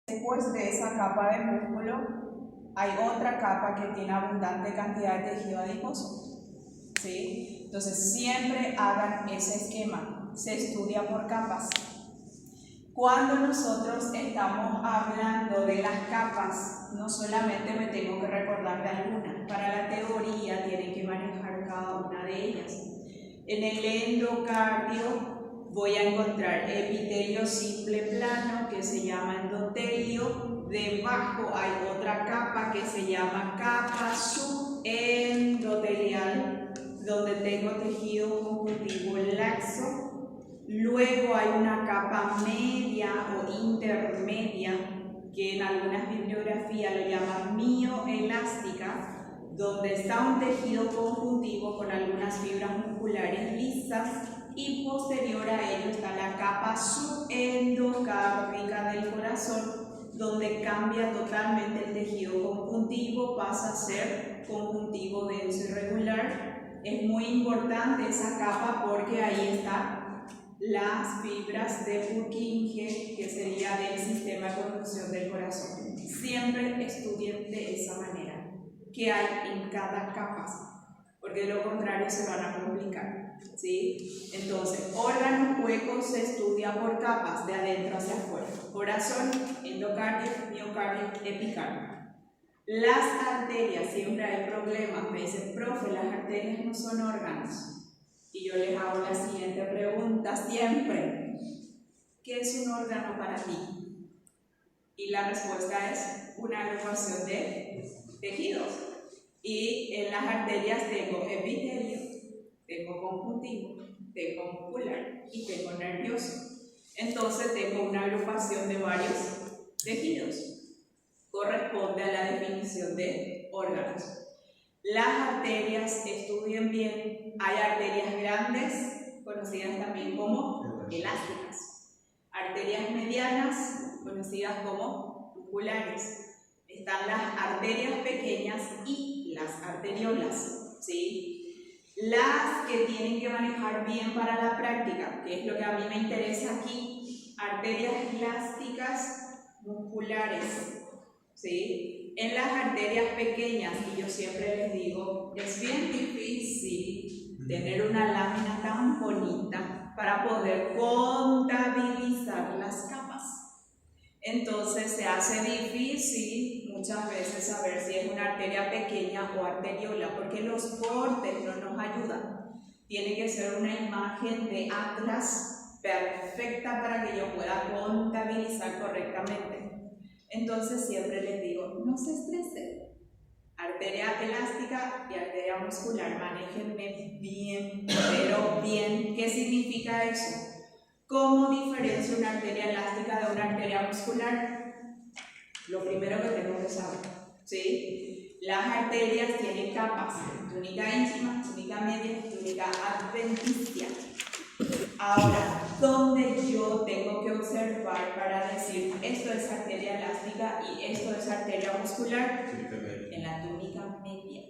Después de esa capa de músculo, hay otra capa que tiene abundante cantidad de tejido adiposo, ¿sí? Entonces siempre hagan ese esquema, se estudia por capas. Cuando nosotros estamos hablando de las capas, no solamente me tengo que recordar de alguna, para la teoría tienen que manejar cada una de ellas. En el endocardio voy a encontrar epitelio simple plano que se llama endotelio, debajo hay otra capa que se llama capa subendotelial, donde tengo tejido conjuntivo laxo. Luego hay una capa media o intermedia que en algunas bibliografías lo llaman mioelástica, donde está un tejido conjuntivo con algunas fibras musculares lisas, y posterior a ello está la capa subendocárdica del corazón, donde cambia totalmente el tejido conjuntivo, pasa a ser conjuntivo denso irregular. Es muy importante esa capa porque ahí está las fibras de Purkinje, que sería del sistema de conducción del corazón. Siempre estudien de esa manera, qué hay en cada capa, porque de lo contrario se van a complicar, ¿sí? Entonces, órganos huecos se estudia por capas, de adentro hacia afuera: corazón, endocardio, miocardio, epicardio. Las arterias, siempre hay problemas. Me dicen, profe, las arterias no son órganos. Y yo les hago la siguiente pregunta siempre: ¿qué es un órgano para ti? Y la respuesta es una agrupación de tejidos. Y en las arterias tengo epitelio, tengo conjuntivo, tengo muscular y tengo nervioso. Entonces tengo una agrupación de varios tejidos. Corresponde a la definición de órganos. Las arterias, estudien bien, hay arterias grandes, conocidas también como elásticas, arterias medianas, conocidas como musculares. Están las arterias pequeñas y las arteriolas, ¿sí? Las que tienen que manejar bien para la práctica, que es lo que a mí me interesa aquí: arterias elásticas musculares, ¿sí? En las arterias pequeñas, y yo siempre les digo, es bien difícil tener una lámina tan bonita para poder contabilizar las capas. Entonces se hace difícil muchas veces saber si es una arteria pequeña o arteriola, porque los bordes no nos ayudan. Tiene que ser una imagen de atlas perfecta para que yo pueda contabilizar correctamente. Entonces siempre les digo, no se estresen. Arteria elástica y arteria muscular, manéjenme bien, pero bien. ¿Qué significa eso? ¿Cómo diferencio una arteria elástica de una arteria muscular? Lo primero que tengo que saber, ¿sí? Las arterias tienen capas: túnica íntima, túnica media, túnica adventicia. Ahora, ¿dónde yo tengo que observar para decir esto es arteria elástica y esto es arteria muscular? En la túnica media.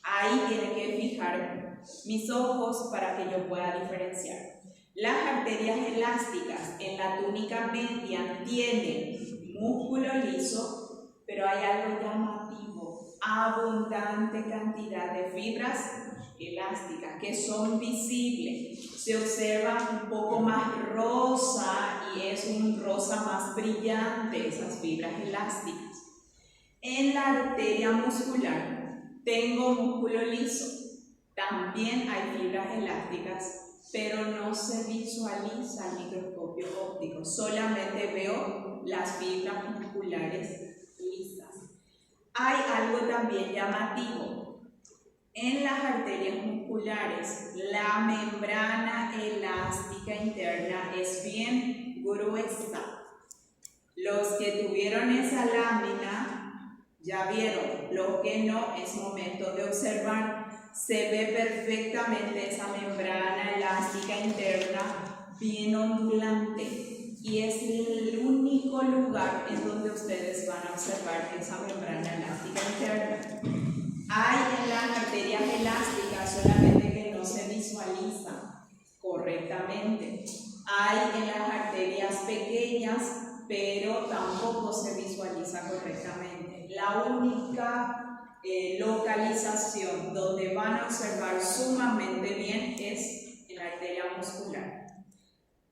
Ahí tienen que fijar mis ojos para que yo pueda diferenciar. Las arterias elásticas en la túnica media tienen músculo liso, pero hay algo llamativo: abundante cantidad de fibras elásticas que son visibles. Se observa un poco más rosa y es un rosa más brillante esas fibras elásticas. En la arteria muscular tengo músculo liso, también hay fibras elásticas, pero no se visualiza al microscopio óptico, solamente veo las fibras musculares lisas. Hay algo también llamativo. En las arterias musculares, la membrana elástica interna es bien gruesa. Los que tuvieron esa lámina ya vieron, los que no, es momento de observar. Se ve perfectamente esa membrana elástica interna bien ondulante, y es el único lugar en donde ustedes van a observar esa membrana elástica interna. Hay en las arterias elásticas, solamente que no se visualiza correctamente. Hay en las arterias pequeñas pero tampoco se visualiza correctamente. La única localización donde van a observar sumamente bien es en la arteria muscular.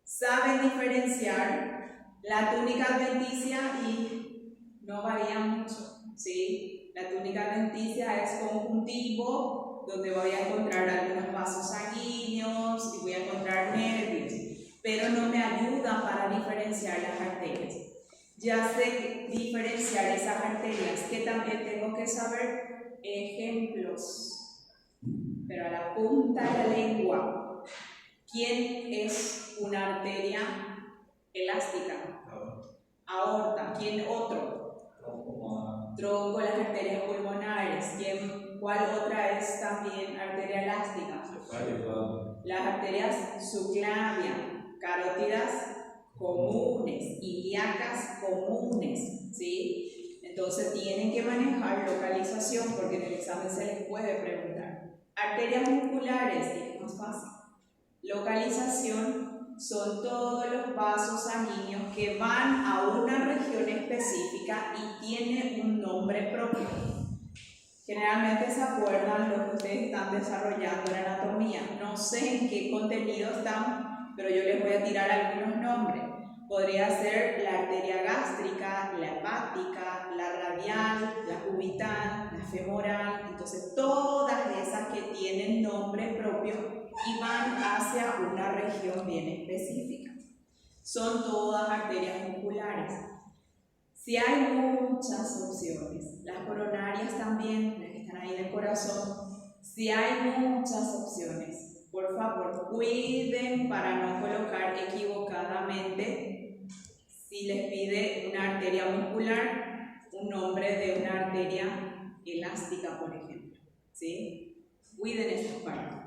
Saben diferenciar la túnica adventicia y no varía mucho, ¿sí? La túnica adventicia es conjuntivo, donde voy a encontrar algunos vasos sanguíneos y voy a encontrar nervios, pero no me ayudan para diferenciar las arterias. Ya sé diferenciar esas arterias, que también tengo que saber ejemplos, pero a la punta de la lengua. ¿Quién es una arteria elástica? Aorta. ¿Quién otro? Tronco, las arterias pulmonares. ¿Cuál otra es también arteria elástica? Las arterias subclavia, carótidas comunes, ilíacas comunes, ¿sí? Entonces tienen que manejar localización porque en el examen se les puede preguntar. Arterias musculares, es más fácil. Localización son todos los vasos sanguíneos que van a una región específica y tienen un nombre propio. Generalmente se acuerdan lo que ustedes están desarrollando en anatomía. No sé en qué contenido están, pero yo les voy a tirar algunos nombres. Podría ser la arteria gástrica, la hepática, la radial, la cubital, la femoral. Entonces todas esas que tienen nombre propio y van hacia una región bien específica. Son todas arterias musculares. Si hay muchas opciones, las coronarias también, las que están ahí en el corazón, si hay muchas opciones, por favor, cuiden para no colocar equivocadamente, si les pide una arteria muscular, un nombre de una arteria elástica, por ejemplo, ¿sí? Cuiden esas partes.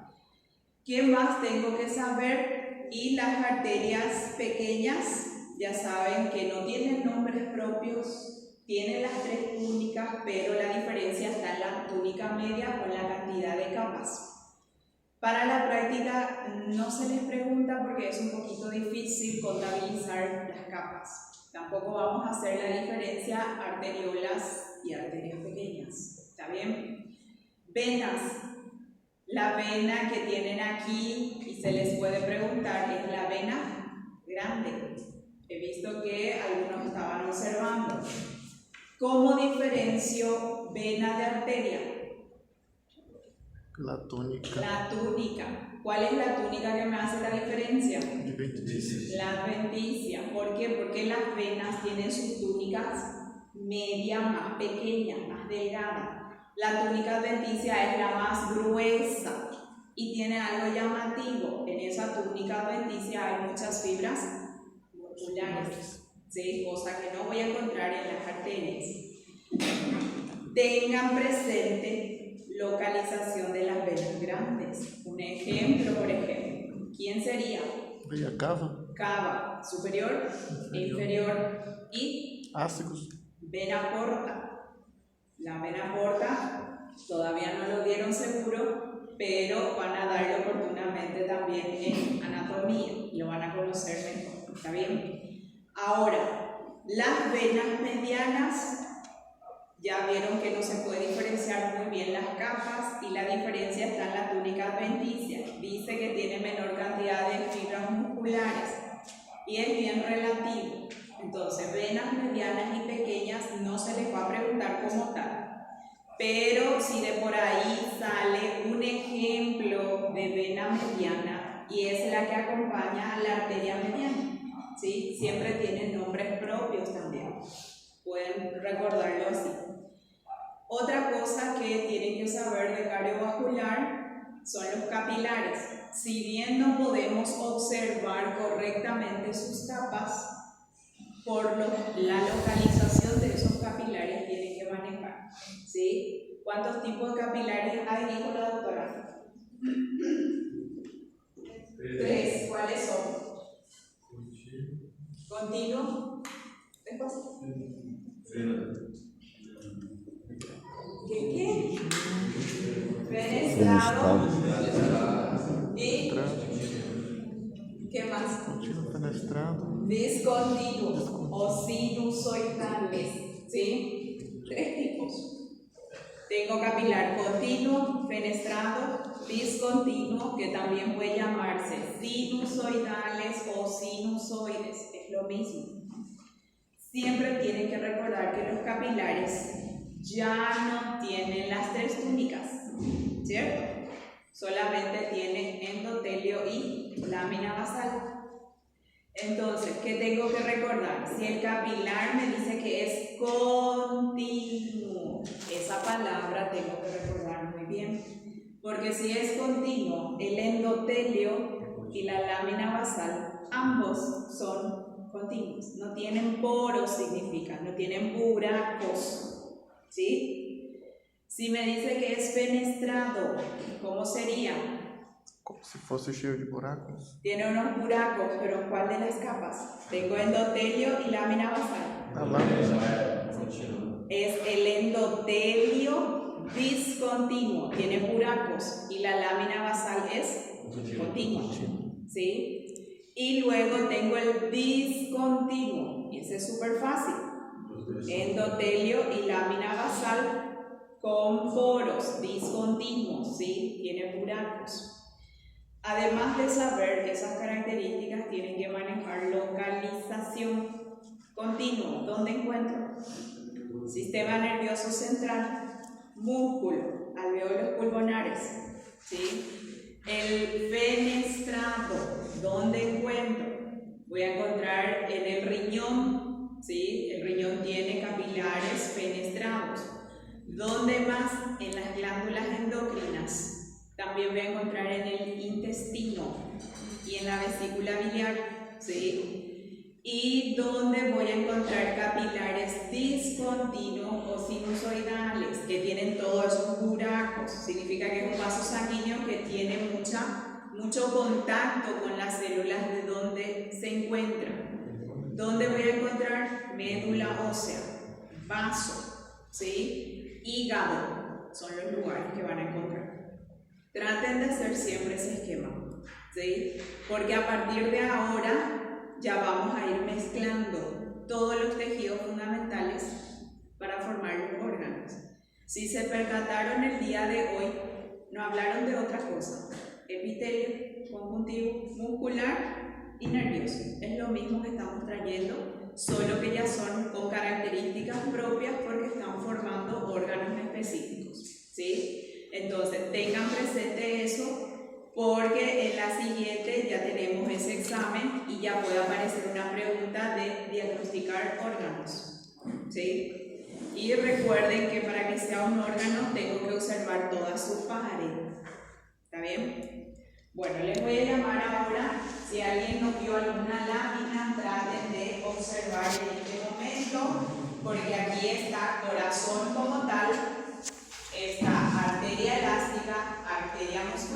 ¿Qué más tengo que saber? Y las arterias pequeñas, ya saben que no tienen nombres propios, tienen las tres túnicas, pero la diferencia está en la túnica media con la cantidad de capas. Para la práctica no se les pregunta porque es un poquito difícil contabilizar las capas. Tampoco vamos a hacer la diferencia arteriolas y arterias pequeñas. ¿Está bien? Venas. La vena que tienen aquí y se les puede preguntar es la vena grande. He visto que algunos estaban observando. ¿Cómo diferencio vena de arteria? La túnica. La túnica. ¿Cuál es la túnica que me hace la diferencia? La adventicia. ¿Por qué? Porque las venas tienen sus túnicas medias más pequeñas, más delgadas. La túnica adventicia es la más gruesa y tiene algo llamativo. En esa túnica adventicia hay muchas fibras musculares, ¿sí? Cosa que no voy a encontrar en las arterias. Tengan presente localización de las venas grandes. Un ejemplo, por ejemplo, ¿quién sería? Vena cava. Cava, superior e inferior y Ácicos. vena porta. La vena porta todavía no lo dieron seguro, pero van a darlo oportunamente también en anatomía y lo van a conocer mejor. ¿Está bien? Ahora, las venas medianas, ya vieron que no se puede diferenciar muy bien las capas y la diferencia está en la túnica adventicia. Dice que tiene menor cantidad de fibras musculares y es bien relativo. Entonces, venas medianas y pequeñas no se les va a preguntar como tal. Pero si de por ahí sale un ejemplo de vena mediana y es la que acompaña a la arteria mediana, ¿sí? Siempre tienen nombres propios también. Pueden recordarlo así. Otra cosa que tienen que saber de cardiovascular son los capilares. Si bien no podemos observar correctamente sus capas, por la localización de esos capilares tienen que manejar, ¿sí? ¿Cuántos tipos de capilares hay, dijo la doctora? 3. ¿Cuáles son? Continuo. Después. ¿Qué? Fenestrado. ¿Y qué más? Contínuo fenestrado. Discontinuo. o sinusoidales, ¿sí? 3 tipos. Tengo capilar continuo, fenestrado, discontinuo, que también puede llamarse sinusoidales o sinusoides, es lo mismo. Siempre tienen que recordar que los capilares ya no tienen las 3 túnicas, ¿cierto? Solamente tienen endotelio y lámina basal. Entonces, ¿qué tengo que recordar? Si el capilar me dice que es continuo, esa palabra tengo que recordar muy bien. Porque si es continuo, el endotelio y la lámina basal, ambos son continuos. No tienen poros, significa, no tienen buracos. ¿Sí? Si me dice que es fenestrado, ¿cómo sería? Como se fosse cheio de buracos. Tiene unos buracos, pero ¿cuál de las capas? Tengo endotelio y lámina basal. A lámina. Es el endotelio discontinuo, tiene buracos, y la lámina basal es continua. ¿Sí? Y luego tengo el discontinuo, y ese es súper fácil. Endotelio y lámina basal con poros discontinuos, ¿sí? Tiene buracos. Además de saber esas características, tienen que manejar localización. Continuo, ¿dónde encuentro? Sistema nervioso central, músculo, alveolos pulmonares, ¿sí? El fenestrado, ¿dónde encuentro? Voy a encontrar en el riñón, ¿sí? El riñón tiene capilares fenestrados. ¿Dónde más? En las glándulas endocrinas. También voy a encontrar en el intestino y en la vesícula biliar, ¿sí? Y donde voy a encontrar capilares discontinuos o sinusoidales, que tienen todos esos buracos. Significa que es un vaso sanguíneo que tiene mucho contacto con las células de donde se encuentra. ¿Dónde voy a encontrar? Médula ósea, vaso, ¿sí? Hígado, son los lugares que van a encontrar. Traten de hacer siempre ese esquema, ¿sí? Porque a partir de ahora ya vamos a ir mezclando todos los tejidos fundamentales para formar los órganos. Si se percataron el día de hoy, no hablaron de otra cosa: epitelio, conjuntivo, muscular y nervioso. Es lo mismo que estamos trayendo, solo que ya son con características propias porque están formando órganos específicos, ¿sí? Entonces, tengan presente eso, porque en la siguiente ya tenemos ese examen y ya puede aparecer una pregunta de diagnosticar órganos, ¿sí? Y recuerden que para que sea un órgano tengo que observar toda su pared. ¿Está bien? Bueno, les voy a llamar ahora. Si alguien no vio alguna lámina, traten de observar en este momento, porque aquí está corazón como tal, está arteria elástica, arteria muscular,